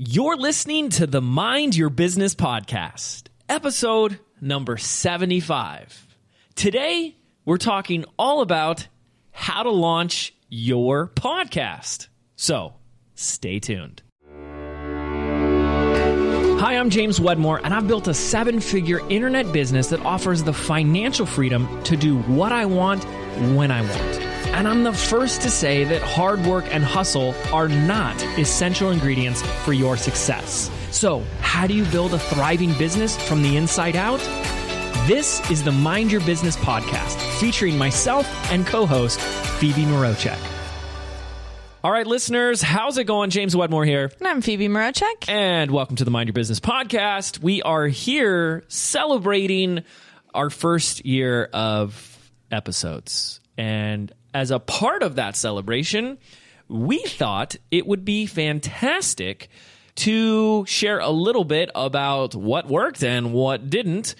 You're listening to the Mind Your Business podcast, episode number 75. Today, we're talking all about how to launch your podcast. So, stay tuned. Hi, I'm James Wedmore, and I've built a 7-figure internet business that offers the financial freedom to do what I want, when I want. And I'm the first to say that hard work and hustle are not essential ingredients for your success. So, how do you build a thriving business from the inside out? This is the Mind Your Business podcast, featuring myself and co-host Phoebe Mroczek. All right, listeners, how's it going? James Wedmore here. And I'm Phoebe Mroczek. And welcome to the Mind Your Business podcast. We are here celebrating our first year of episodes. And as a part of that celebration, we thought it would be fantastic to share a little bit about what worked and what didn't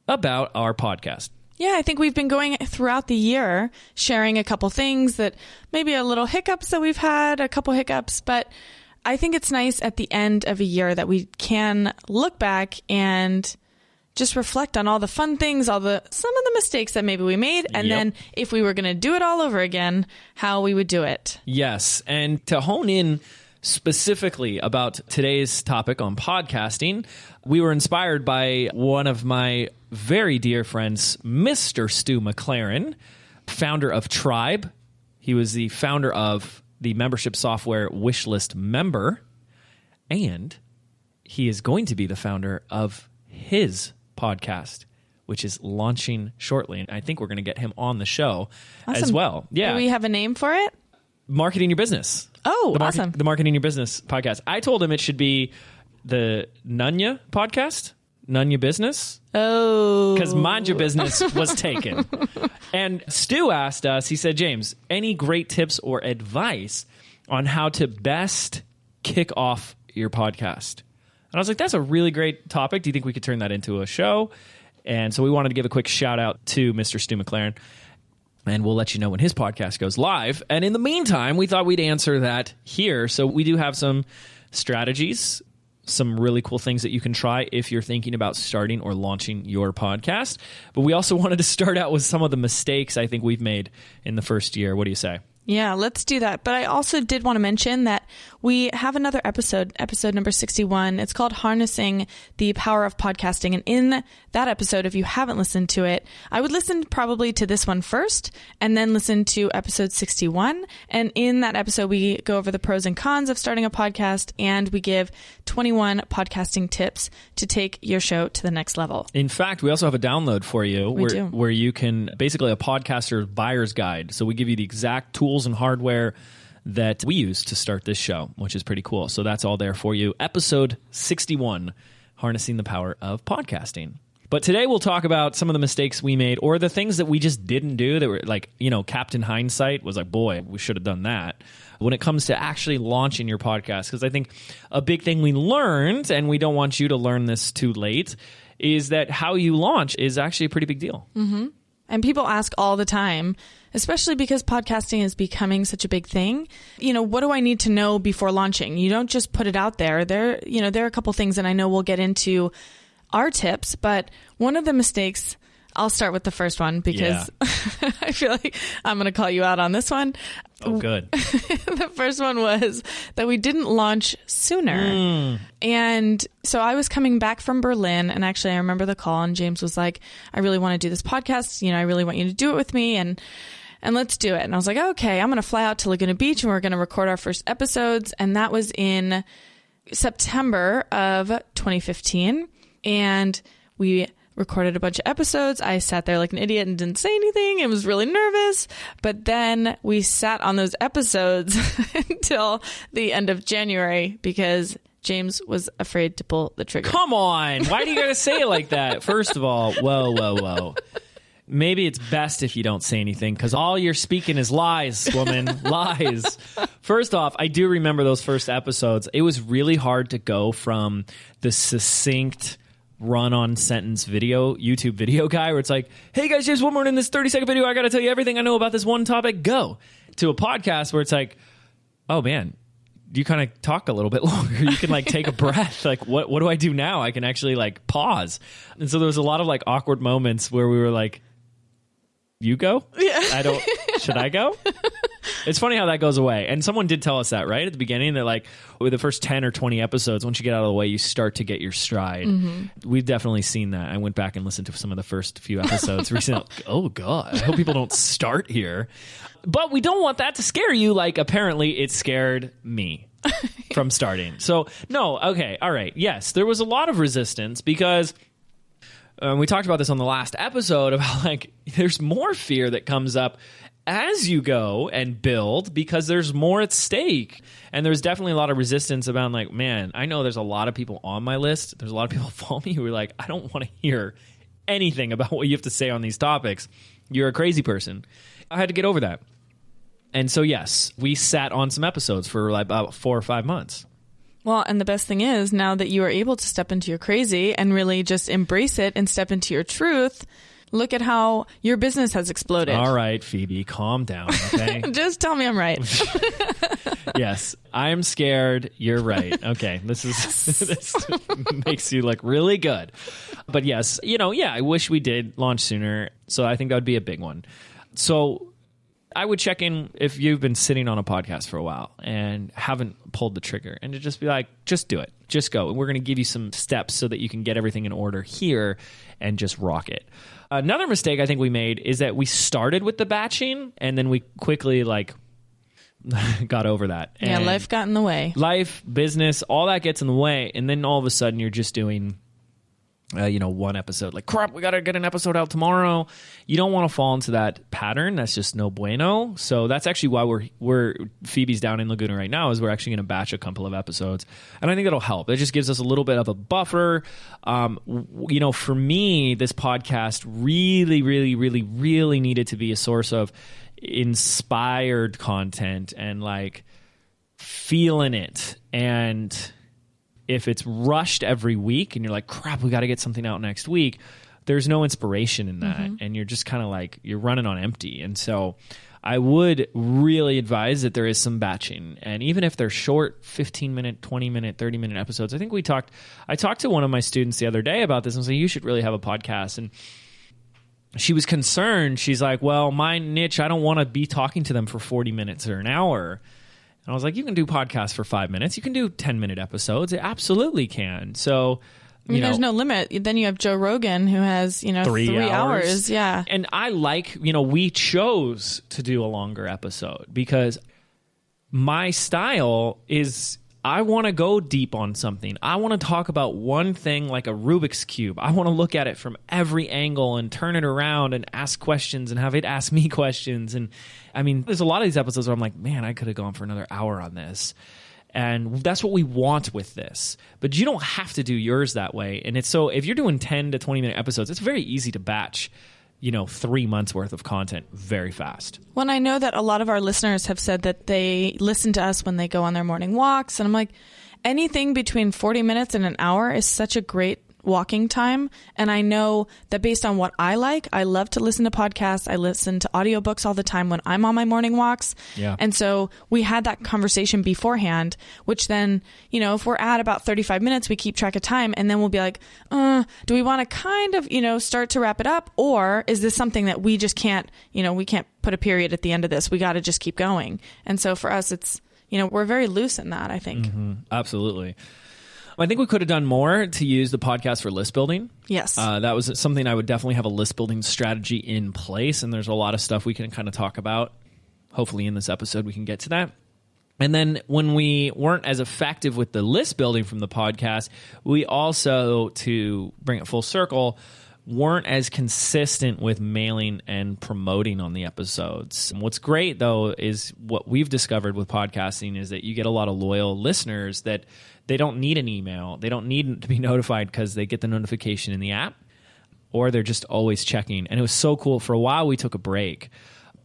about our podcast. Yeah, I think we've been going throughout the year sharing a couple things that maybe a little hiccups that we've had, a couple hiccups, but I think it's nice at the end of a year that we can look back and just reflect on all the fun things, some of the mistakes that maybe we made, and then if we were going to do it all over again, how we would do it. Yes, and to hone in specifically about today's topic on podcasting, we were inspired by one of my very dear friends, Mr. Stu McLaren, founder of Tribe. He was the founder of the membership software Wishlist Member, and he is going to be the founder of his podcast, which is launching shortly. And I think we're going to get him on the show as well. Yeah. Do we have a name for it? Marketing Your Business. Oh, awesome. The Marketing Your Business podcast. I told him it should be the Nunya podcast, Nunya Business. Oh. Because Mind Your Business was taken. And Stu asked us, he said, James, any great tips or advice on how to best kick off your podcast? And I was like, that's a really great topic. Do you think we could turn that into a show? And so we wanted to give a quick shout out to Mr. Stu McLaren. And we'll let you know when his podcast goes live. And in the meantime, we thought we'd answer that here. So we do have some strategies, some really cool things that you can try if you're thinking about starting or launching your podcast. But we also wanted to start out with some of the mistakes I think we've made in the first year. What do you say? Yeah, let's do that. But I also did want to mention that we have another episode number 61. It's called Harnessing the Power of Podcasting. And in that episode, if you haven't listened to it, I would listen probably to this one first and then listen to episode 61. And in that episode, we go over the pros and cons of starting a podcast, and we give 21 podcasting tips to take your show to the next level. In fact, we also have a download for you where you can basically a podcaster's buyer's guide. So we give you the exact tools and hardware that we use to start this show, which is pretty cool. So that's all there for you. Episode 61, Harnessing the Power of Podcasting. But today we'll talk about some of the mistakes we made or the things that we just didn't do that were like, Captain Hindsight was like, boy, we should have done that when it comes to actually launching your podcast. Because I think a big thing we learned, and we don't want you to learn this too late, is that how you launch is actually a pretty big deal. Mm-hmm. And people ask all the time, especially because podcasting is becoming such a big thing. What do I need to know before launching? You don't just put it out there. There are a couple things, and I know we'll get into our tips, but one of the mistakes, I'll start with the first one because I feel like I'm going to call you out on this one. Oh, good. The first one was that we didn't launch sooner. And so I was coming back from Berlin, and actually I remember the call, and James was like, I really want to do this podcast. I really want you to do it with me, and let's do it. And I was like, okay, I'm going to fly out to Laguna Beach, and we're going to record our first episodes. And that was in September of 2015. And we recorded a bunch of episodes. I sat there like an idiot and didn't say anything. I was really nervous. But then we sat on those episodes until the end of January because James was afraid to pull the trigger. Come on. Why do you gotta say it like that? First of all, whoa. Maybe it's best if you don't say anything because all you're speaking is lies, woman. Lies. First off, I do remember those first episodes. It was really hard to go from the succinct run-on sentence video, YouTube video guy where it's like, hey guys, James Wedmore in this 30-second video, I got to tell you everything I know about this one topic, go. To a podcast where it's like, oh man, you kind of talk a little bit longer. You can like take a breath. Like, what do I do now? I can actually like pause. And so there was a lot of like awkward moments where we were like, you go? Yeah. Should I go? It's funny how that goes away. And someone did tell us that, right? At the beginning, that like with the first 10 or 20 episodes, once you get out of the way, you start to get your stride. We've definitely seen that. I went back and listened to some of the first few episodes recently. Oh, God. I hope people don't start here. But we don't want that to scare you. Like, apparently it scared me from starting. So, no. Okay. All right. Yes, there was a lot of resistance because... we talked about this on the last episode about like there's more fear that comes up as you go and build because there's more at stake. And there's definitely a lot of resistance about like, man, I know there's a lot of people on my list. There's a lot of people follow me who are like, I don't want to hear anything about what you have to say on these topics. You're a crazy person. I had to get over that. And so, yes, we sat on some episodes for like about 4 or 5 months. Well, and the best thing is now that you are able to step into your crazy and really just embrace it and step into your truth, look at how your business has exploded. All right, Phoebe, calm down, okay? Just tell me I'm right. Yes, I'm scared. You're right. Okay, this makes you look really good. But yes, I wish we did launch sooner. So I think that would be a big one. So I would check in if you've been sitting on a podcast for a while and haven't pulled the trigger and to just be like, just do it. Just go. And we're going to give you some steps so that you can get everything in order here and just rock it. Another mistake I think we made is that we started with the batching and then we quickly like got over that. Yeah, and life got in the way. Life, business, all that gets in the way. And then all of a sudden you're just doing... one episode, like, crap, we got to get an episode out tomorrow. You don't want to fall into that pattern. That's just no bueno. So that's actually why we're Phoebe's down in Laguna right now is we're actually going to batch a couple of episodes. And I think that'll help. It just gives us a little bit of a buffer. For me, this podcast really, really, really, really needed to be a source of inspired content and like feeling it. And if it's rushed every week and you're like, crap, we got to get something out next week, there's no inspiration in that. And you're just kind of like, you're running on empty. And so I would really advise that there is some batching. And even if they're short, 15-minute, 20-minute, 30-minute episodes, I think I talked to one of my students the other day about this and said, you should really have a podcast. And she was concerned. She's like, well, my niche, I don't want to be talking to them for 40 minutes or an hour. And I was like, you can do podcasts for 5 minutes. You can do 10-minute episodes. It absolutely can. So, there's no limit. Then you have Joe Rogan who has, 3 hours. Yeah. And I like, we chose to do a longer episode because my style is I want to go deep on something. I want to talk about one thing like a Rubik's Cube. I want to look at it from every angle and turn it around and ask questions and have it ask me questions. And I mean, there's a lot of these episodes where I'm like, man, I could have gone for another hour on this. And that's what we want with this. But you don't have to do yours that way. And it's so if you're doing 10 to 20 minute episodes, it's very easy to batch 3 months worth of content very fast. Well, I know that a lot of our listeners have said that they listen to us when they go on their morning walks. And I'm like, anything between 40 minutes and an hour is such a great walking time. And I know that based on what I love to listen to podcasts. I listen to audiobooks all the time when I'm on my morning walks. Yeah. And so we had that conversation beforehand, which then, if we're at about 35 minutes, we keep track of time and then we'll be like, do we want to kind of, start to wrap it up? Or is this something that we just can't, we can't put a period at the end of this. We got to just keep going. And so for us, it's, we're very loose in that, I think. Mm-hmm. Absolutely. I think we could have done more to use the podcast for list building. Yes. That was something I would definitely have a list building strategy in place. And there's a lot of stuff we can kind of talk about. Hopefully in this episode, we can get to that. And then when we weren't as effective with the list building from the podcast, we also, to bring it full circle, weren't as consistent with mailing and promoting on the episodes. And what's great, though, is what we've discovered with podcasting is that you get a lot of loyal listeners that they don't need an email. They don't need to be notified because they get the notification in the app, or they're just always checking. And it was so cool. For a while, we took a break.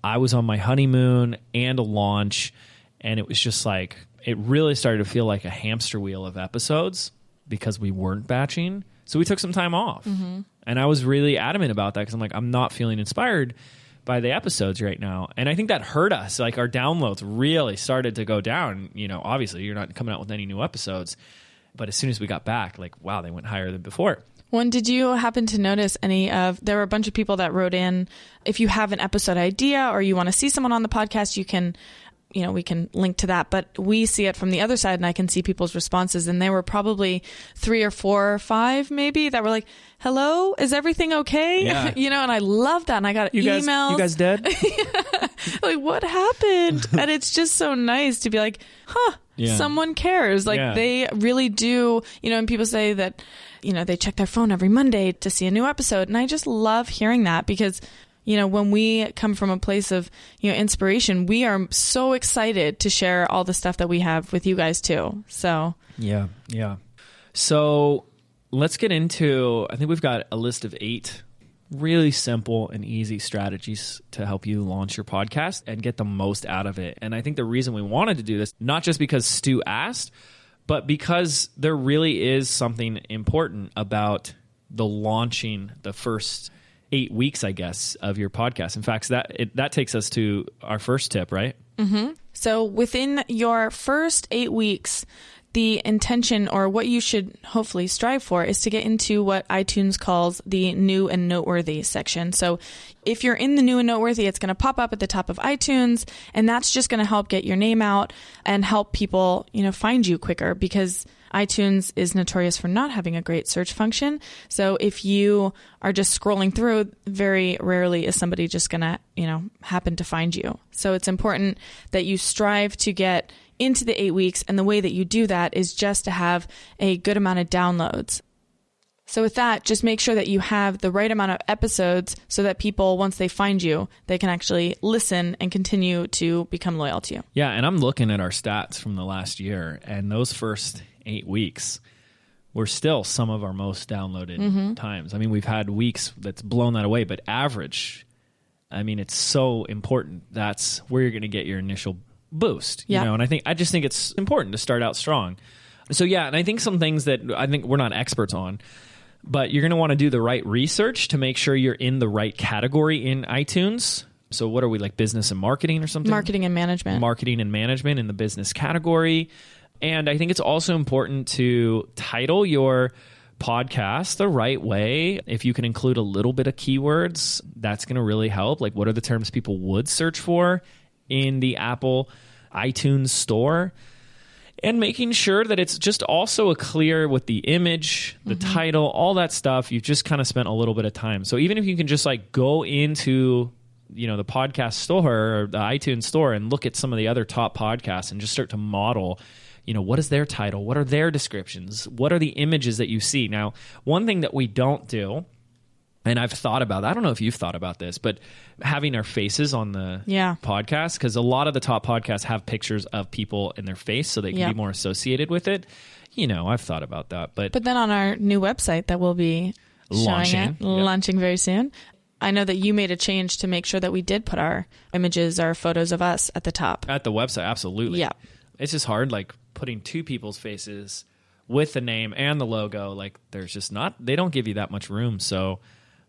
I was on my honeymoon and a launch, and it was just like, it really started to feel like a hamster wheel of episodes because we weren't batching. So we took some time off. Mm-hmm. And I was really adamant about that because I'm like, I'm not feeling inspired. by the episodes right now. And I think that hurt us. Like our downloads really started to go down. You know, obviously you're not coming out with any new episodes, but as soon as we got back, like, wow, they went higher than before. Well, did you happen to notice there were a bunch of people that wrote in, if you have an episode idea or you want to see someone on the podcast, you can, we can link to that, but we see it from the other side and I can see people's responses. And there were probably 3 or 4 or 5 maybe that were like, hello, is everything okay? Yeah. And I love that. And I got emails. You guys dead? Like, what happened? And it's just so nice to be like, someone cares. Like they really do, and people say that, they check their phone every Monday to see a new episode. And I just love hearing that because, when we come from a place of, inspiration, we are so excited to share all the stuff that we have with you guys too. So, yeah. So let's get into, I think we've got a list of 8 really simple and easy strategies to help you launch your podcast and get the most out of it. And I think the reason we wanted to do this, not just because Stu asked, but because there really is something important about the launching the first 8 weeks, I guess, of your podcast. In fact, that takes us to our first tip, right? Mm-hmm. So within your first 8 weeks, the intention or what you should hopefully strive for is to get into what iTunes calls the new and noteworthy section. So if you're in the new and noteworthy, it's going to pop up at the top of iTunes, and that's just going to help get your name out and help people, find you quicker because iTunes is notorious for not having a great search function. So if you are just scrolling through, very rarely is somebody just going to, happen to find you. So it's important that you strive to get into the 8 weeks. And the way that you do that is just to have a good amount of downloads. So with that, just make sure that you have the right amount of episodes so that people, once they find you, they can actually listen and continue to become loyal to you. Yeah. And I'm looking at our stats from the last year, and those first 8 weeks were still some of our most downloaded times. I mean, we've had weeks that's blown that away, but average, I mean, it's so important. That's where you're going to get your initial boost, and I just think it's important to start out strong. So and I think some things that I think we're not experts on, but you're going to want to do the right research to make sure you're in the right category in iTunes. So what are we, like business and marketing or something? Marketing and management in the business category. And I think it's also important to title your podcast the right way. If you can include a little bit of keywords, that's going to really help. Like, what are the terms people would search for in the Apple iTunes store? And making sure that it's just also clear with the image, the title, all that stuff. You've just kind of spent a little bit of time. So even if you can just like go into, the podcast store or the iTunes store and look at some of the other top podcasts and just start to model, what is their title? What are their descriptions? What are the images that you see? Now, one thing that we don't do, and I've thought about, I don't know if you've thought about this, but having our faces on the podcast, because a lot of the top podcasts have pictures of people in their face so they can be more associated with it. I've thought about that. But then on our new website that we'll be launching very soon, I know that you made a change to make sure that we did put our images, our photos of us at the top. At the website, absolutely. Yeah. It's just hard, like putting 2 people's faces with the name and the logo. Like there's just they don't give you that much room. So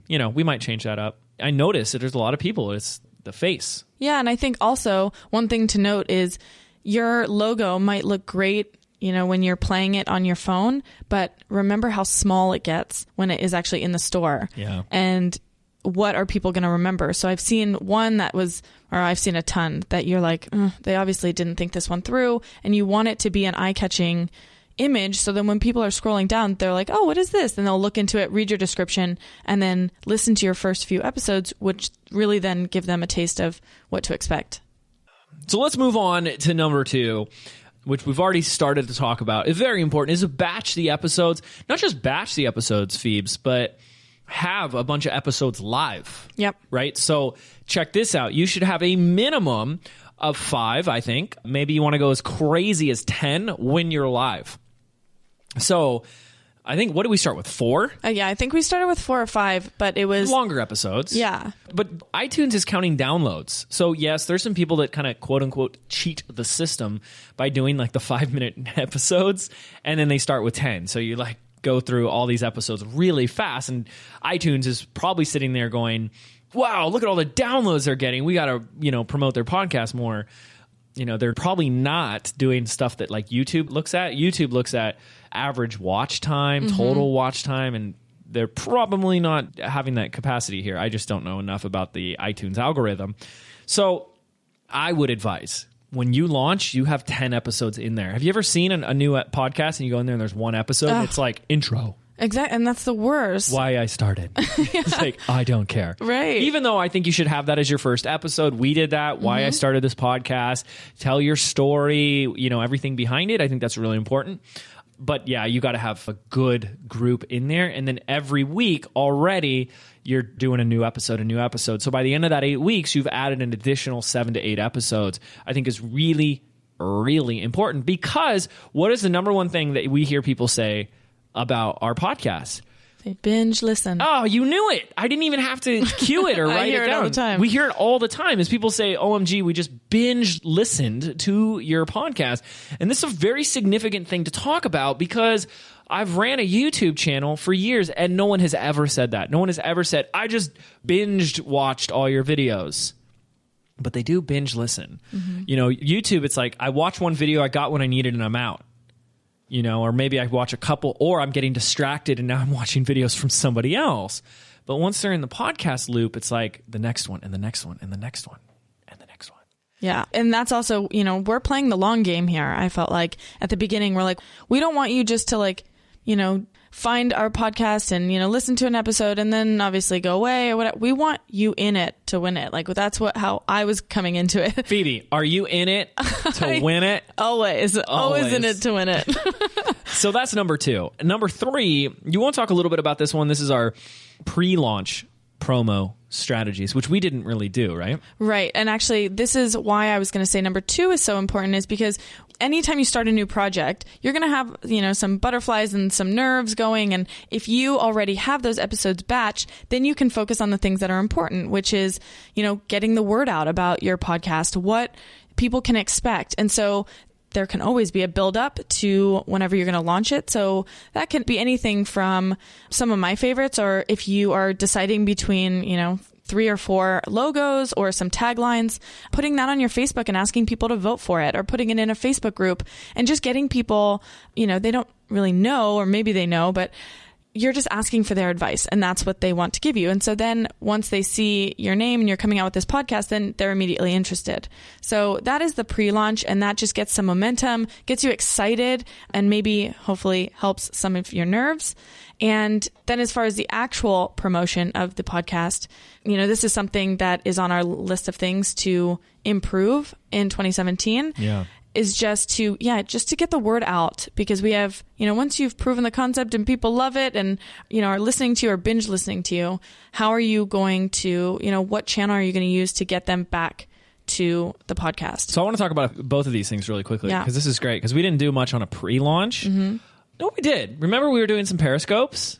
we might change that up. I noticed that there's a lot of people, it's the face. Yeah, and I think also one thing to note is your logo might look great, when you're playing it on your phone, but remember how small it gets when it is actually in the store. Yeah. And what are people going to remember? So I've seen one I've seen a ton that you're like, they obviously didn't think this one through, and you want it to be an eye-catching image, so then when people are scrolling down, they're like, oh, what is this? And they'll look into it, read your description, and then listen to your first few episodes, which really then give them a taste of what to expect. So let's move on to number 2, which we've already started to talk about. It's very important, is to batch the episodes. Not just batch the episodes, Phoebes, but have a bunch of episodes live. Yep. Right? So check this out. You should have a minimum of 5, I think. Maybe you want to go as crazy as 10 when you're live. So I think, what did we start with? 4? Yeah, I think we started with 4 or 5, but it was longer episodes. Yeah. But iTunes is counting downloads. So yes, there's some people that kind of quote unquote cheat the system by doing like the 5-minute episodes, and then they start with 10. So you're like, go through all these episodes really fast. And iTunes is probably sitting there going, wow, look at all the downloads they're getting. We got to, promote their podcast more. They're probably not doing stuff that like YouTube looks at. YouTube looks at average watch time, total watch time, and they're probably not having that capacity here. I just don't know enough about the iTunes algorithm. So I would advise when you launch, you have 10 episodes in there. Have you ever seen a new podcast and you go in there and there's one episode and it's like intro? Exactly. And that's the worst. Why I started. It's like, I don't care. Right. Even though I think you should have that as your first episode. We did that. Why I started this podcast. Tell your story, everything behind it. I think that's really important. But yeah, you got to have a good group in there. And then every week already, you're doing a new episode. So by the end of that 8 weeks, you've added an additional 7 to 8 episodes. I think is really, really important, because what is the number one thing that we hear people say about our podcast? They binge listen. Oh, you knew it. I didn't even have to cue it or write it down. All the time. We hear it all the time as people say, OMG, we just binge listened to your podcast. And this is a very significant thing to talk about, because I've ran a YouTube channel for years and no one has ever said that. No one has ever said, I just binged watched all your videos. But they do binge listen. YouTube, it's like, I watch one video, I got what I needed, and I'm out. Or maybe I watch a couple, or I'm getting distracted and now I'm watching videos from somebody else. But once they're in the podcast loop, it's like the next one and the next one and the next one and the next one. Yeah. And that's also, we're playing the long game here. I felt like at the beginning, we're like, we don't want you just to find our podcast and, listen to an episode and then obviously go away or whatever. We want you in it to win it. Like, that's how I was coming into it. Phoebe, are you in it to win it? Always in it to win it. So that's number 2. Number 3, you want to talk a little bit about this one. This is our pre-launch promo strategies, which we didn't really do, right? Right. And actually, this is why I was going to say number 2 is so important, is because anytime you start a new project, you're going to have, some butterflies and some nerves going. And if you already have those episodes batched, then you can focus on the things that are important, which is, getting the word out about your podcast, what people can expect. And so there can always be a build up to whenever you're going to launch it. So that can be anything from some of my favorites, or if you are deciding between, 3 or 4 logos or some taglines, putting that on your Facebook and asking people to vote for it, or putting it in a Facebook group and just getting people, they don't really know, or maybe they know, but you're just asking for their advice and that's what they want to give you. And so then once they see your name and you're coming out with this podcast, then they're immediately interested. So that is the pre-launch, and that just gets some momentum, gets you excited, and maybe hopefully helps some of your nerves. And then as far as the actual promotion of the podcast, this is something that is on our list of things to improve in 2017. Yeah. Is just to get the word out, because we have, once you've proven the concept and people love it and, are listening to you or binge listening to you, how are you going to, what channel are you going to use to get them back to the podcast? So I want to talk about both of these things really quickly, because this is great, because we didn't do much on a pre-launch. No, we did. Remember we were doing some Periscopes?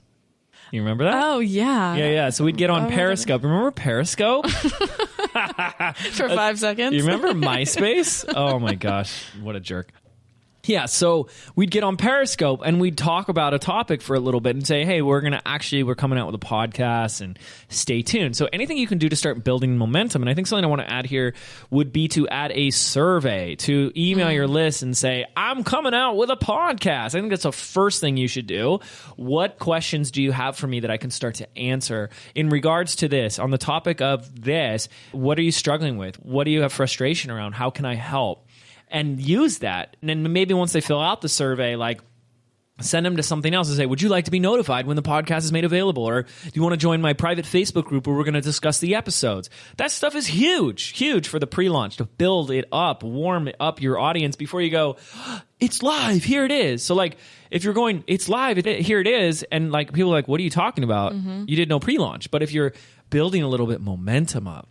You remember that? Oh, yeah. Yeah. So we'd get on Periscope. Remember Periscope? For 5 seconds. You remember MySpace? Oh my gosh, what a jerk. Yeah, so we'd get on Periscope and we'd talk about a topic for a little bit and say, hey, we're coming out with a podcast, and stay tuned. So anything you can do to start building momentum. And I think something I want to add here would be to add a survey, to email your list and say, I'm coming out with a podcast. I think that's the first thing you should do. What questions do you have for me that I can start to answer in regards to this? On the topic of this, what are you struggling with? What do you have frustration around? How can I help? And use that. And then maybe once they fill out the survey, send them to something else and say, would you like to be notified when the podcast is made available? Or do you want to join my private Facebook group where we're going to discuss the episodes? That stuff is huge for the pre-launch, to build it up, warm up your audience before you go, it's live, here it is. So if you're going, it's live, here it is, and people are like, what are you talking about? You did no pre-launch. But if you're building a little bit momentum up,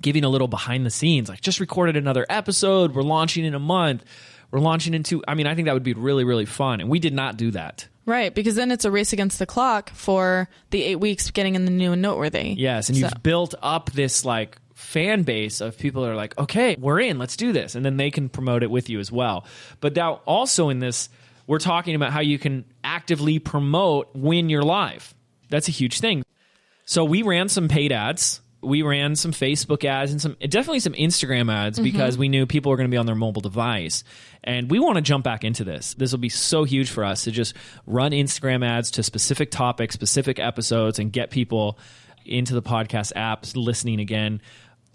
giving a little behind the scenes, just recorded another episode, we're launching in a month, we're launching in 2, I think that would be really, really fun. And we did not do that. Right, because then it's a race against the clock for the 8 weeks getting in the new and noteworthy. Yes, and you've built up this fan base of people that are like, okay, we're in, let's do this. And then they can promote it with you as well. But now also in this, we're talking about how you can actively promote when you're live. That's a huge thing. So we ran some paid ads. We ran some Facebook ads and definitely some Instagram ads because we knew people were going to be on their mobile device. And we want to jump back into this. This will be so huge for us to just run Instagram ads to specific topics, specific episodes, and get people into the podcast apps listening again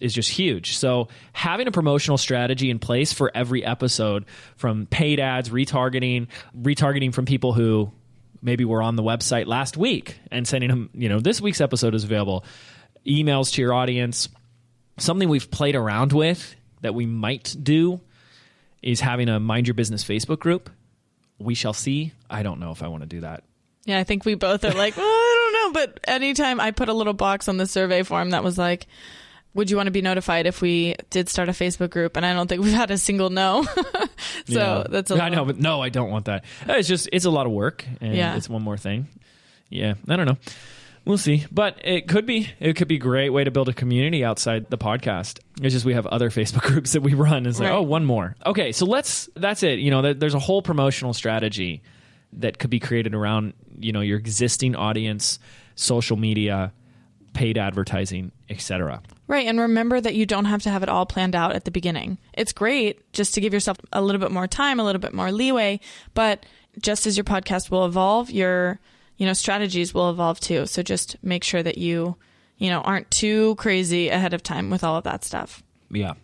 is just huge. So having a promotional strategy in place for every episode, from paid ads, retargeting from people who maybe were on the website last week and sending them, this week's episode is available. Emails to your audience. Something we've played around with that we might do is having a Mind Your Business Facebook group. We shall see. I don't know if I want to do that. Yeah, I think we both are like, well, I don't know. But anytime I put a little box on the survey form that was like, would you want to be notified if we did start a Facebook group? And I don't think we've had a single no. That's I know, but no, I don't want that. It's a lot of work, and it's one more thing. Yeah, I don't know. We'll see. But it could be a great way to build a community outside the podcast. It's just we have other Facebook groups that we run. It's like, one more. Okay, so that's it. There's a whole promotional strategy that could be created around, your existing audience, social media, paid advertising, etc. Right. And remember that you don't have to have it all planned out at the beginning. It's great just to give yourself a little bit more time, a little bit more leeway. But just as your podcast will evolve, your strategies will evolve too. So just make sure that you aren't too crazy ahead of time with all of that stuff. Yeah.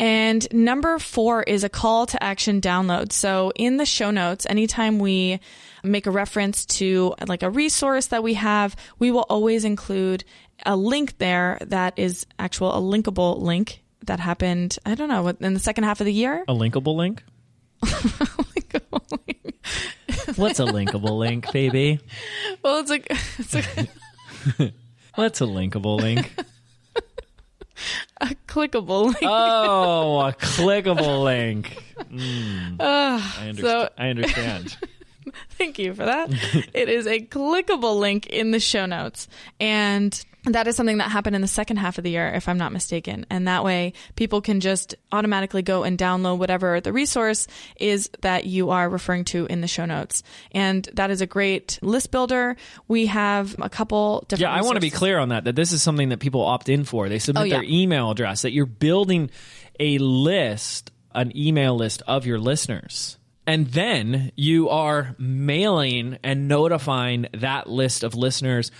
And number 4 is a call to action download. So in the show notes, anytime we make a reference to like a resource that we have, we will always include a link there that is a linkable link that happened, I don't know, in the second half of the year. A linkable link? Linkable link. What's a linkable link, baby? Well, it's What's a linkable link? A clickable link. Oh, a clickable link. I understand. Thank you for that. It is a clickable link in the show notes. And that is something that happened in the second half of the year, if I'm not mistaken. And that way people can just automatically go and download whatever the resource is that you are referring to in the show notes. And that is a great list builder. We have a couple different resources. I want to be clear on that this is something that people opt in for. They submit their email address, that you're building an email list of your listeners. And then you are mailing and notifying that list of listeners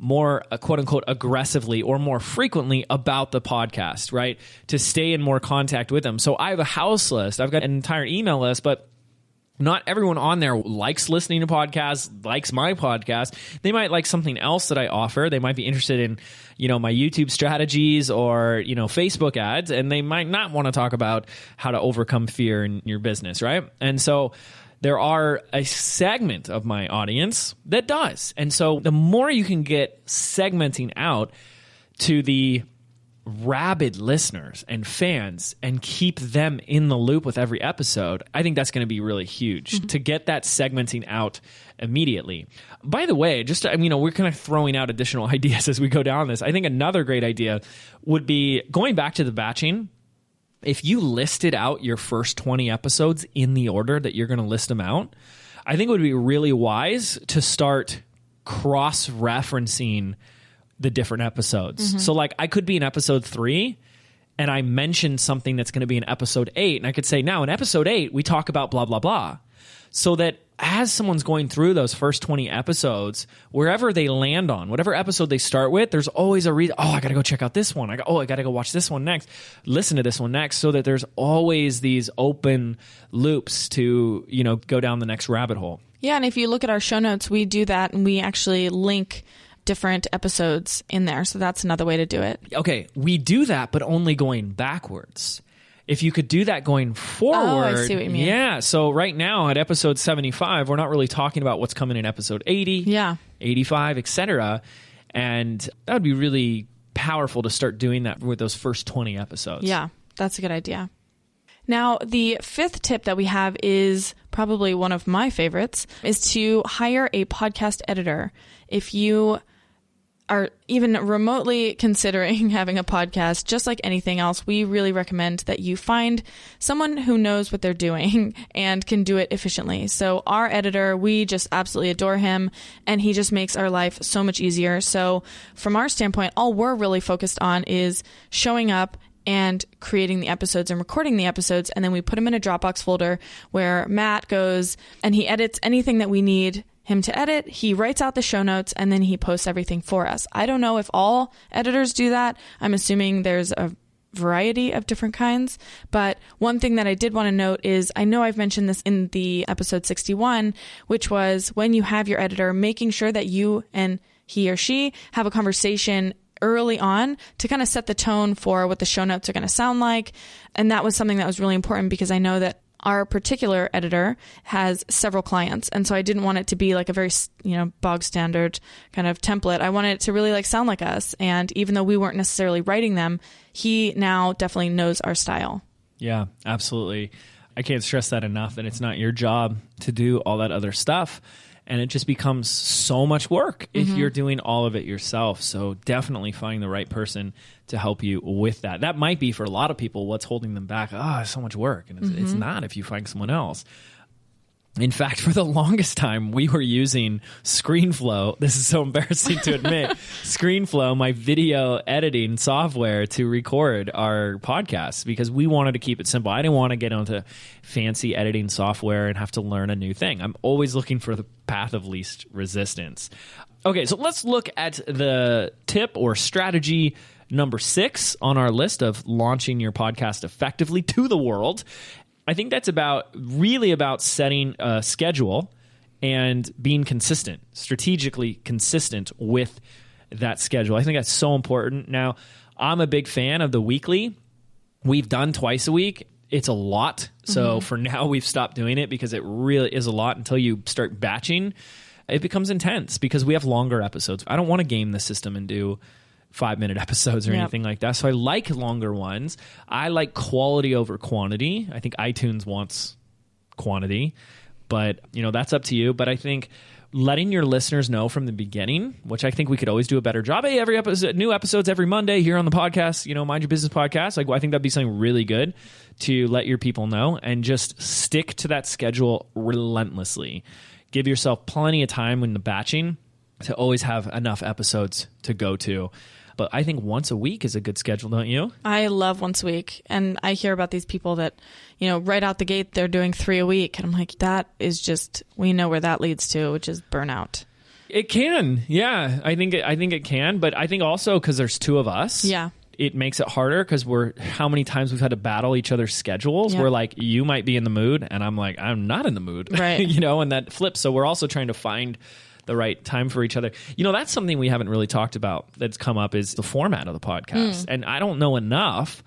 more, quote unquote, aggressively or more frequently about the podcast, right? To stay in more contact with them. So I have a house list. I've got an entire email list, but not everyone on there likes listening to podcasts, likes my podcast. They might like something else that I offer. They might be interested in, my YouTube strategies or, Facebook ads, and they might not want to talk about how to overcome fear in your business, right? And so there are a segment of my audience that does. And so the more you can get segmenting out to the rabid listeners and fans and keep them in the loop with every episode, I think that's going to be really huge to get that segmenting out immediately. By the way, we're kind of throwing out additional ideas as we go down this. I think another great idea would be going back to the batching. If you listed out your first 20 episodes in the order that you're going to list them out, I think it would be really wise to start cross-referencing the different episodes. So like I could be in episode 3 and I mentioned something that's going to be in episode 8, and I could say, now in episode 8, we talk about blah, blah, blah. So that as someone's going through those first 20 episodes, wherever they land on, whatever episode they start with, there's always a reason, I got to go check out this one. I got to go watch this one next, listen to this one next, so that there's always these open loops to, go down the next rabbit hole. Yeah, and if you look at our show notes, we do that, and we actually link different episodes in there. So that's another way to do it. Okay, we do that, but only going backwards. If you could do that going forward. Oh, I see what you mean. Yeah, so right now at episode 75, we're not really talking about what's coming in episode 80, 85, etc. And that would be really powerful to start doing that with those first 20 episodes. Yeah, that's a good idea. Now, the 5th tip that we have is probably one of my favorites, is to hire a podcast editor. If you are even remotely considering having a podcast, just like anything else, we really recommend that you find someone who knows what they're doing and can do it efficiently. So our editor, we just absolutely adore him, and he just makes our life so much easier. So from our standpoint, all we're really focused on is showing up and creating the episodes and recording the episodes. And then we put them in a Dropbox folder where Matt goes and he edits anything that we need him to edit. He writes out the show notes, and then he posts everything for us. I don't know if all editors do that. I'm assuming there's a variety of different kinds. But one thing that I did want to note is, I know I've mentioned this in the episode 61, which was when you have your editor, making sure that you and he or she have a conversation early on to kind of set the tone for what the show notes are going to sound like. And that was something that was really important, because I know that our particular editor has several clients. And so I didn't want it to be like a very, bog standard kind of template. I wanted it to really like sound like us. And even though we weren't necessarily writing them, he now definitely knows our style. Yeah, absolutely. I can't stress that enough, that it's not your job to do all that other stuff. And it just becomes so much work if you're doing all of it yourself. So definitely find the right person to help you with that. That might be, for a lot of people, what's holding them back. Oh, it's so much work. And it's not if you find someone else. In fact, for the longest time, we were using ScreenFlow. This is so embarrassing to admit. ScreenFlow, my video editing software, to record our podcasts, because we wanted to keep it simple. I didn't want to get onto fancy editing software and have to learn a new thing. I'm always looking for the path of least resistance. Okay, so let's look at the tip or strategy number 6 on our list of launching your podcast effectively to the world. I think that's really about setting a schedule and being consistent, strategically consistent with that schedule. I think that's so important. Now, I'm a big fan of the weekly. We've done twice a week. It's a lot. So for now, we've stopped doing it because it really is a lot. Until you start batching, it becomes intense because we have longer episodes. I don't want to game the system and do 5-minute episodes or anything like that. So I like longer ones. I like quality over quantity. I think iTunes wants quantity, but that's up to you. But I think letting your listeners know from the beginning, which I think we could always do a better job. Hey, every episode, new episodes every Monday here on the podcast, Mind Your Business podcast. I think that'd be something really good to let your people know, and just stick to that schedule relentlessly. Give yourself plenty of time when the batching to always have enough episodes to go to. But I think once a week is a good schedule, don't you? I love once a week. And I hear about these people that, right out the gate, they're doing 3 a week. And I'm like, that is just, we know where that leads to, which is burnout. It can. Yeah, I think it can. But I think also because there's 2 of us. Yeah. It makes it harder because how many times we've had to battle each other's schedules. Yeah. We're like, you might be in the mood. And I'm like, I'm not in the mood. Right. And that flips. So we're also trying to find the right time for each other. That's something we haven't really talked about that's come up, is the format of the podcast. And I don't know enough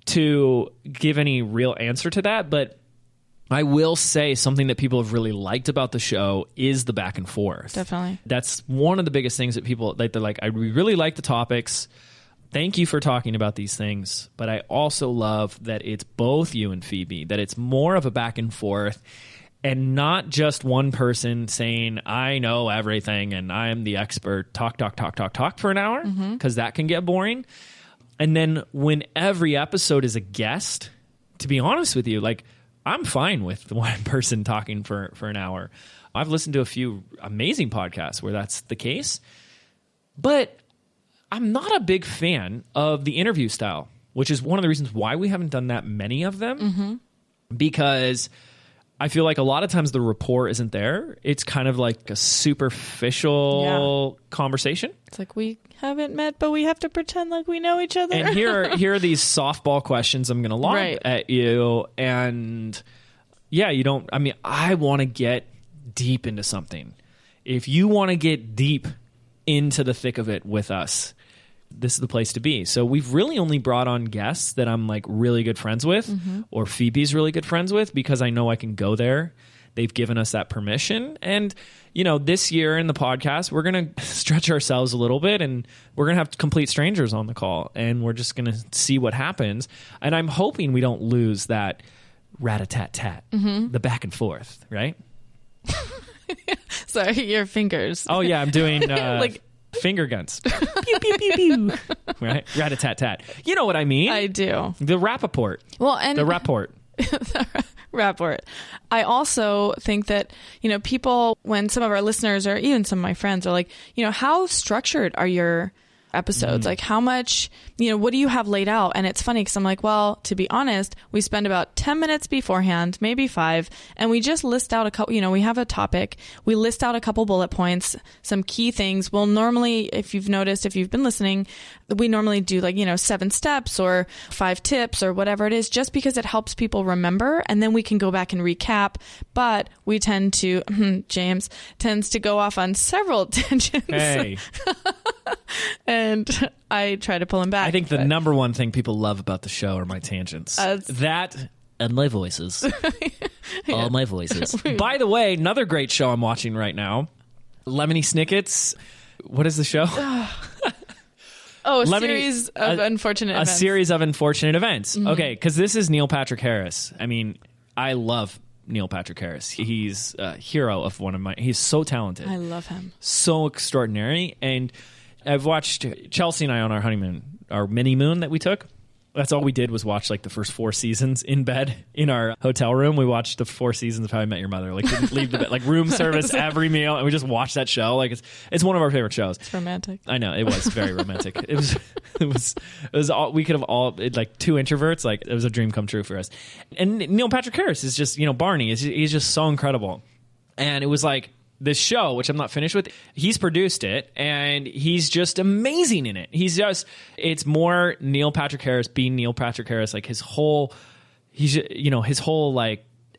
to give any real answer to that, but I will say something that people have really liked about the show is the back and forth. Definitely. That's one of the biggest things that people, they're like, I really like the topics. Thank you for talking about these things. But I also love that it's both you and Phoebe, that it's more of a back and forth, and not just one person saying, I know everything and I'm the expert, talk for an hour, because that can get boring. And then when every episode is a guest, to be honest with you, like, I'm fine with one person talking for an hour. I've listened to a few amazing podcasts where that's the case. But I'm not a big fan of the interview style, which is one of the reasons why we haven't done that many of them. Because I feel like a lot of times the rapport isn't there. It's kind of like a superficial conversation. It's like, we haven't met, but we have to pretend like we know each other. And here are these softball questions I'm going to lob at you. And I want to get deep into something. If you want to get deep into the thick of it with us, this is the place to be. So we've really only brought on guests that I'm like really good friends with, or Phoebe's really good friends with, because I know I can go there. They've given us that permission. And, this year in the podcast, we're going to stretch ourselves a little bit, and we're going to have complete strangers on the call, and we're just going to see what happens. And I'm hoping we don't lose that rat-a-tat-tat, the back and forth, right? Sorry, your fingers. Oh, yeah, I'm doing... like Finger guns. Pew, pew, pew, pew. Right? Rat-a-tat-tat. You know what I mean. I do. The Rappaport. Well, and the Rapport. Rapport. I also think that, people, when some of our listeners or even some of my friends are like, how structured are your episodes? Like how much, what do you have laid out? And it's funny because I'm like, well, to be honest, we spend about 10 minutes beforehand, maybe 5, and we just list out a couple, we have a topic, we list out a couple bullet points, some key things. We'll normally, if you've noticed, if you've been listening, we normally do 7 steps or 5 tips or whatever it is, just because it helps people remember, and then we can go back and recap. But we tend to, James tends to go off on several tangents. Hey. And I try to pull him back. I think the number one thing people love about the show are my tangents. That and my voices. All my voices. By the way, another great show I'm watching right now, Lemony Snicket's. What is the show? Series of unfortunate events. A series of unfortunate events. Mm-hmm. Okay, because this is Neil Patrick Harris. I mean, I love Neil Patrick Harris. He's a hero of he's so talented. I love him. So extraordinary. And I've watched Chelsea and I on our honeymoon, our mini moon that we took. That's all we did was watch the first 4 seasons in bed in our hotel room. We watched the 4 seasons of How I Met Your Mother. Didn't leave the bed. Room service every meal, and we just watched that show. It's one of our favorite shows. It's romantic. I know, it was very romantic. It was all we could have all 2 introverts. It was a dream come true for us. And Neil Patrick Harris is just Barney. He's just so incredible, and it was this show, which I'm not finished with, he's produced it, and he's just amazing in it. It's more Neil Patrick Harris being Neil Patrick Harris, his whole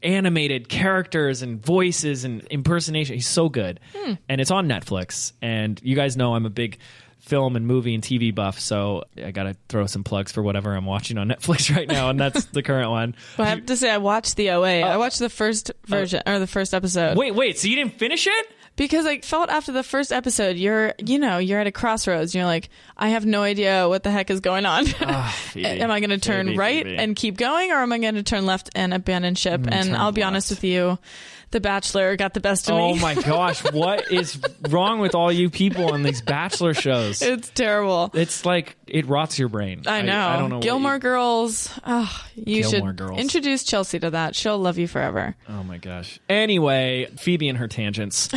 animated characters and voices and impersonation. He's so good. And it's on Netflix, and you guys know I'm a big film and movie and TV buff, so I gotta throw some plugs for whatever I'm watching on Netflix right now, and that's the current one. Well, I have to say, I watched the OA. I watched the first version or the first episode. Wait, so you didn't finish it? Because I felt after the first episode, you're at a crossroads. You're like, I have no idea what the heck is going on. Am I going to turn right and keep going, or am I going to turn left and abandon ship? And I'll be honest with you, The Bachelor got the best of me. Oh my gosh, what is wrong with all you people on these Bachelor shows? It's terrible. It's it rots your brain. I know. I don't know. Gilmore Girls. You should Girls. introduce Chelsea to that. She'll love you forever. Oh my gosh. Anyway, Phoebe and her tangents.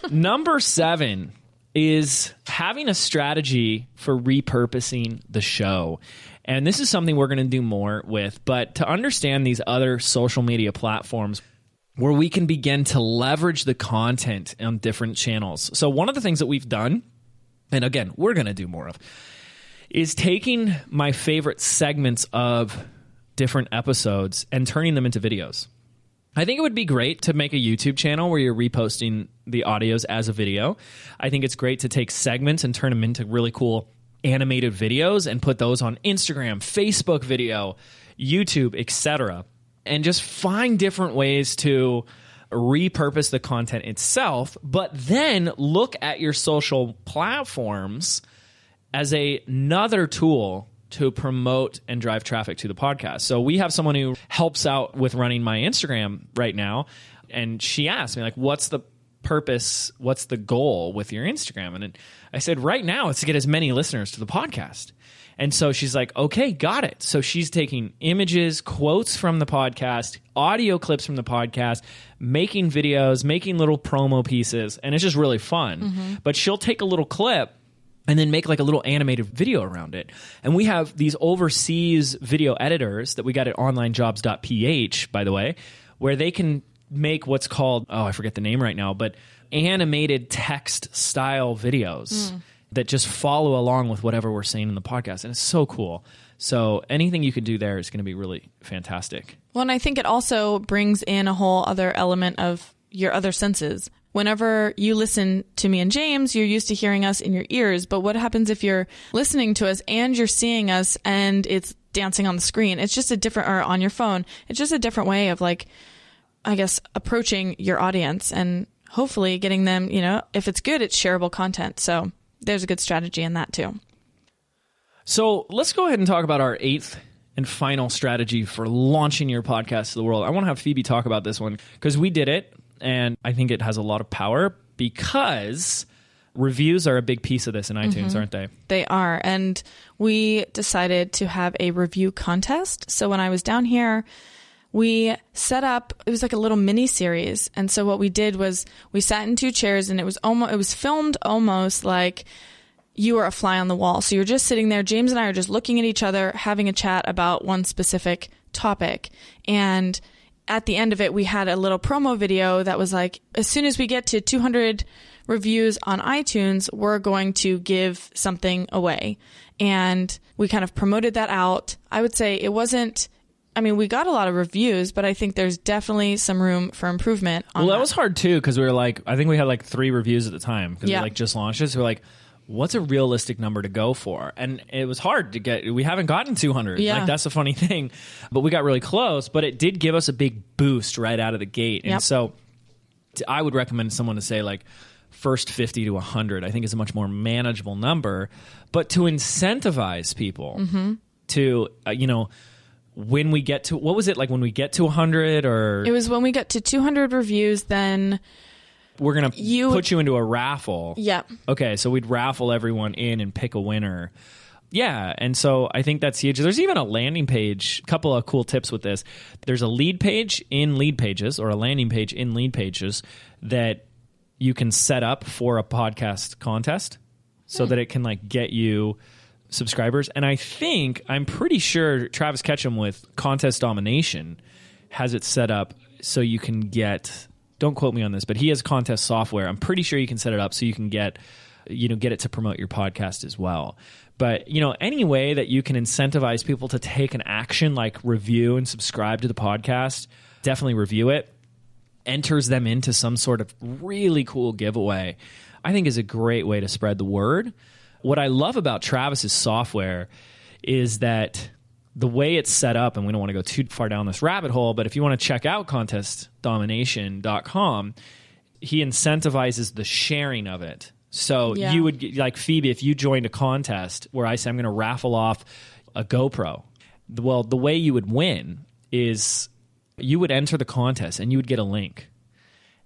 Number 7 is having a strategy for repurposing the show. And this is something we're going to do more with. But to understand these other social media platforms where we can begin to leverage the content on different channels. So one of the things that we've done, and again, we're going to do more of, is taking my favorite segments of different episodes and turning them into videos. I think it would be great to make a YouTube channel where you're reposting the audios as a video. I think it's great to take segments and turn them into really cool animated videos and put those on Instagram, Facebook video, YouTube, etc. And just find different ways to repurpose the content itself, but then look at your social platforms as another tool to promote and drive traffic to the podcast. So we have someone who helps out with running my Instagram right now, and she asked me, what's the purpose, what's the goal with your Instagram? And I said, right now it's to get as many listeners to the podcast. And so she's like, okay, got it. So she's taking images, quotes from the podcast, audio clips from the podcast, making videos, making little promo pieces, and it's just really fun. Mm-hmm. But she'll take a little clip and then make a little animated video around it. And we have these overseas video editors that we got at onlinejobs.ph, by the way, where they can make what's called, I forget the name right now, but animated text style videos that just follow along with whatever we're saying in the podcast. And it's so cool. So anything you can do there is going to be really fantastic. Well, and I think it also brings in a whole other element of your other senses. Whenever you listen to me and James, you're used to hearing us in your ears. But what happens if you're listening to us and you're seeing us and it's dancing on the screen? It's just a different, or on your phone. It's just a different way of approaching your audience and hopefully getting them, if it's good, it's shareable content. So there's a good strategy in that too. So let's go ahead and talk about our 8th and final strategy for launching your podcast to the world. I want to have Phoebe talk about this one because we did it. And I think it has a lot of power because Reviews are a big piece of this in iTunes, aren't they? They are. And we decided to have a review contest. So when I was down here, we set up, it was like a little mini series. And so what we did was we sat in 2 chairs, and it was filmed almost like you were a fly on the wall. So you're just sitting there. James and I are just looking at each other, having a chat about one specific topic. And at the end of it, we had a little promo video that was like, as soon as we get to 200 reviews on iTunes, we're going to give something away. And we kind of promoted that out. I would say it wasn't, I mean, we got a lot of reviews, but I think there's definitely some room for improvement on that was hard too, because we were like, I think we had like 3 reviews at the time, because we like just launched it. So we're like, what's a realistic number to go for? And it was hard to get. We haven't gotten 200. Yeah. Like, that's a funny thing. But we got really close, but it did give us a big boost right out of the gate. And so I would recommend someone to say like first 50 to 100, I think is a much more manageable number. But to incentivize people to, when we get to, what was it like when we get to 100 or? It was when we got to 200 reviews, then we're going to put you into a raffle. Yeah. Okay, so we'd raffle everyone in and pick a winner. Yeah, and so I think that's huge. There's even a landing page, a couple of cool tips with this. There's a lead page in Lead Pages, or a landing page in Lead Pages, that you can set up for a podcast contest so that it can like get you subscribers. And I'm pretty sure Travis Ketchum with Contest Domination has it set up so you can get... Don't quote me on this, but he has contest software. I'm pretty sure you can set it up so you can get it to promote your podcast as well. But, any way that you can incentivize people to take an action like review and subscribe to the podcast, definitely review it, enters them into some sort of really cool giveaway, I think is a great way to spread the word. What I love about Travis's software is that the way it's set up, and we don't want to go too far down this rabbit hole, but if you want to check out contestdomination.com, he incentivizes the sharing of it. So you would, like Phoebe, if you joined a contest where I say I'm going to raffle off a GoPro, well, the way you would win is you would enter the contest and you would get a link.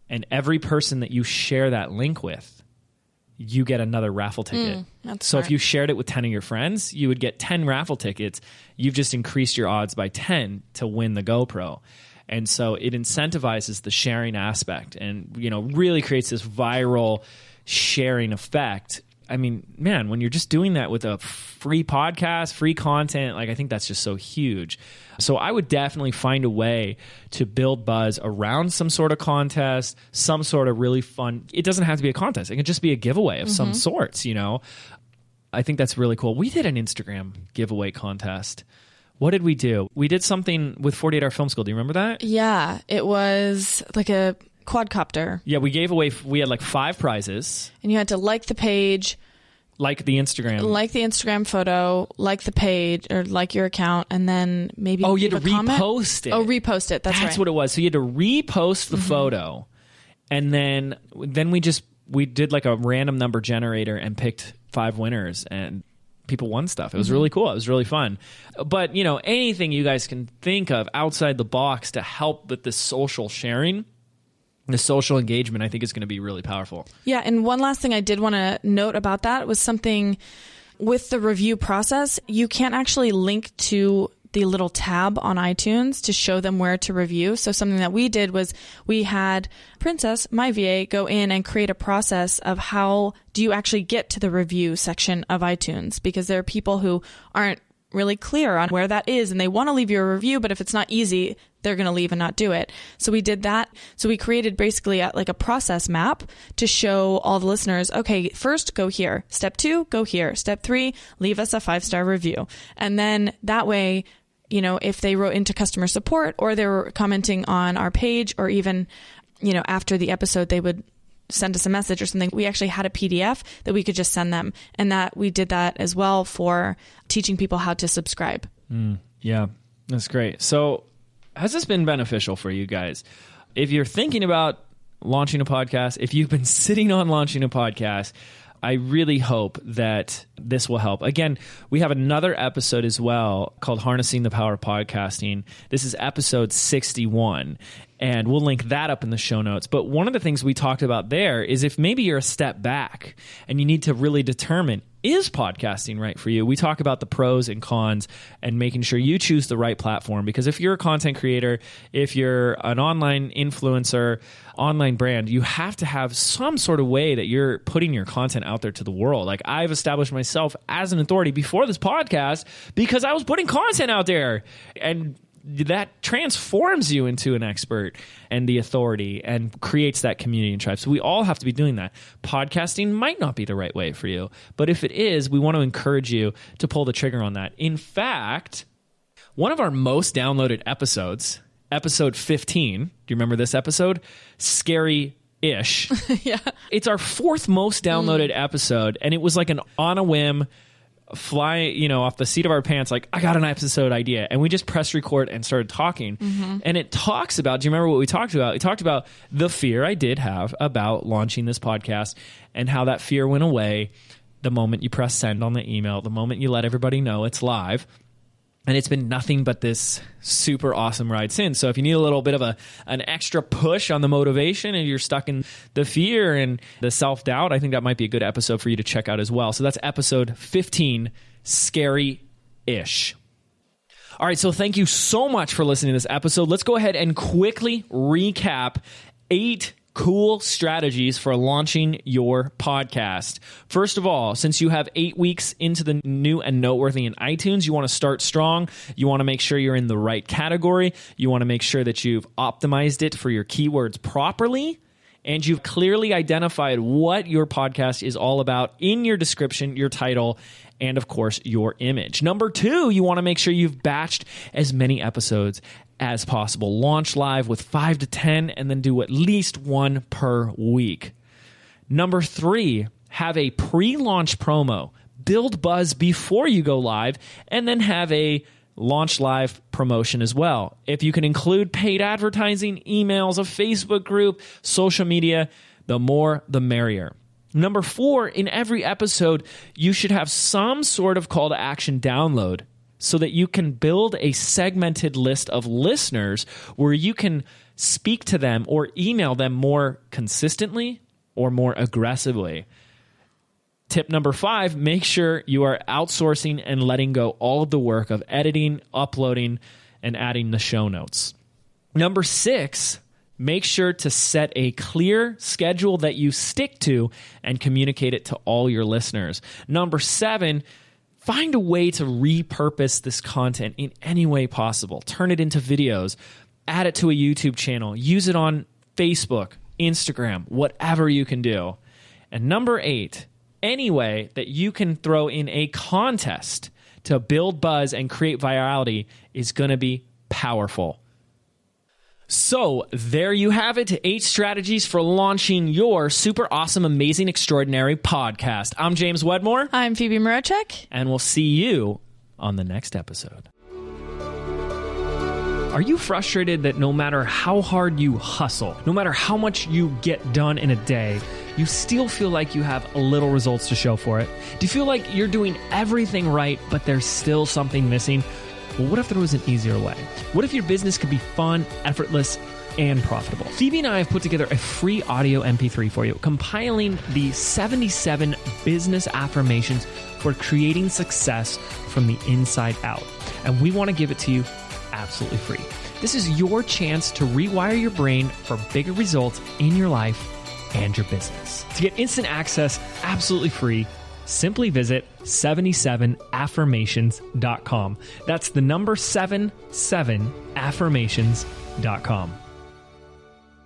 And every person that you share that link with, you get another raffle ticket. So smart. If you shared it with 10 of your friends, you would get 10 raffle tickets. You've just increased your odds by 10 to win the GoPro. And so it incentivizes the sharing aspect and, really creates this viral sharing effect. I mean, man, when you're just doing that with a free podcast, free content, like I think that's just so huge. So I would definitely find a way to build buzz around some sort of contest, some sort of really fun. It doesn't have to be a contest. It can just be a giveaway of some sorts, I think that's really cool. We did an Instagram giveaway contest. What did we do? We did something with 48 Hour Film School. Do you remember that? Yeah, it was like a quadcopter. Yeah, we had like 5 prizes. And you had to like the page. Like the Instagram photo, like the page, or like your account, and then maybe you had to repost it. Oh, repost it. That's right. That's what it was. So you had to repost the photo, and then we did like a random number generator and picked 5 winners, and people won stuff. It was really cool. It was really fun. But, anything you guys can think of outside the box to help with this social sharing, the social engagement, I think is going to be really powerful. Yeah, and one last thing I did want to note about that was something with the review process. You can't actually link to the little tab on iTunes to show them where to review. So something that we did was we had Princess, my VA, go in and create a process of how do you actually get to the review section of iTunes, because there are people who aren't really clear on where that is and they want to leave you a review, but if it's not easy, they're going to leave and not do it. So we did that. So we created basically a process map to show all the listeners, okay, first go here. Step 2, go here. Step 3, leave us a 5-star review. And then that way, if they wrote into customer support or they were commenting on our page, or even, after the episode, they would send us a message or something. We actually had a PDF that we could just send them. And that we did that as well for teaching people how to subscribe. Yeah, that's great. So has this been beneficial for you guys? If you're thinking about launching a podcast, if you've been sitting on launching a podcast, I really hope that this will help. Again, we have another episode as well called Harnessing the Power of Podcasting. This is episode 61, and we'll link that up in the show notes. But one of the things we talked about there is if maybe you're a step back and you need to really determine, is podcasting right for you? We talk about the pros and cons and making sure you choose the right platform. Because if you're a content creator, if you're an online influencer, online brand, you have to have some sort of way that you're putting your content out there to the world. Like I've established myself as an authority before this podcast because I was putting content out there, and that transforms you into an expert and the authority and creates that community and tribe. So we all have to be doing that. Podcasting might not be the right way for you, but if it is, we want to encourage you to pull the trigger on that. In fact, one of our most downloaded episodes, episode 15, do you remember this episode? Scary-ish. Yeah. It's our fourth most downloaded episode, and it was like an on a whim, fly, off the seat of our pants, like, I got an episode idea. And we just pressed record and started talking. And it talks about, do you remember what we talked about? We talked about the fear I did have about launching this podcast and how that fear went away the moment you press send on the email, the moment you let everybody know it's live. And it's been nothing but this super awesome ride since. So if you need a little bit of an extra push on the motivation and you're stuck in the fear and the self-doubt, I think that might be a good episode for you to check out as well. So that's episode 15, Scary-ish. All right, so thank you so much for listening to this episode. Let's go ahead and quickly recap 8 cool strategies for launching your podcast. First of all, since you have 8 weeks into the new and noteworthy in iTunes, you want to start strong. You want to make sure you're in the right category. You want to make sure that you've optimized it for your keywords properly, and you've clearly identified what your podcast is all about in your description, your title, and of course, your image. Number 2, you want to make sure you've batched as many episodes as possible. Launch live with 5 to 10 and then do at least 1 per week. Number 3, have a pre-launch promo. Build buzz before you go live and then have a launch live promotion as well. If you can include paid advertising, emails, a Facebook group, social media, the more the merrier. Number 4, in every episode, you should have some sort of call to action download so that you can build a segmented list of listeners where you can speak to them or email them more consistently or more aggressively. Tip number 5, make sure you are outsourcing and letting go all of the work of editing, uploading, and adding the show notes. Number 6, make sure to set a clear schedule that you stick to and communicate it to all your listeners. Number 7, find a way to repurpose this content in any way possible. Turn it into videos, add it to a YouTube channel, use it on Facebook, Instagram, whatever you can do. And number 8, any way that you can throw in a contest to build buzz and create virality is going to be powerful. So there you have it, 8 strategies for launching your super awesome, amazing, extraordinary podcast. I'm James Wedmore. I'm Phoebe Mroczek. And we'll see you on the next episode. Are you frustrated that no matter how hard you hustle, no matter how much you get done in a day, you still feel like you have little results to show for it? Do you feel like you're doing everything right, but there's still something missing? Well, what if there was an easier way? What if your business could be fun, effortless, and profitable? Phoebe and I have put together a free audio MP3 for you, compiling the 77 business affirmations for creating success from the inside out. And we want to give it to you absolutely free. This is your chance to rewire your brain for bigger results in your life and your business. To get instant access absolutely free, simply visit 77affirmations.com. That's the number 77affirmations.com.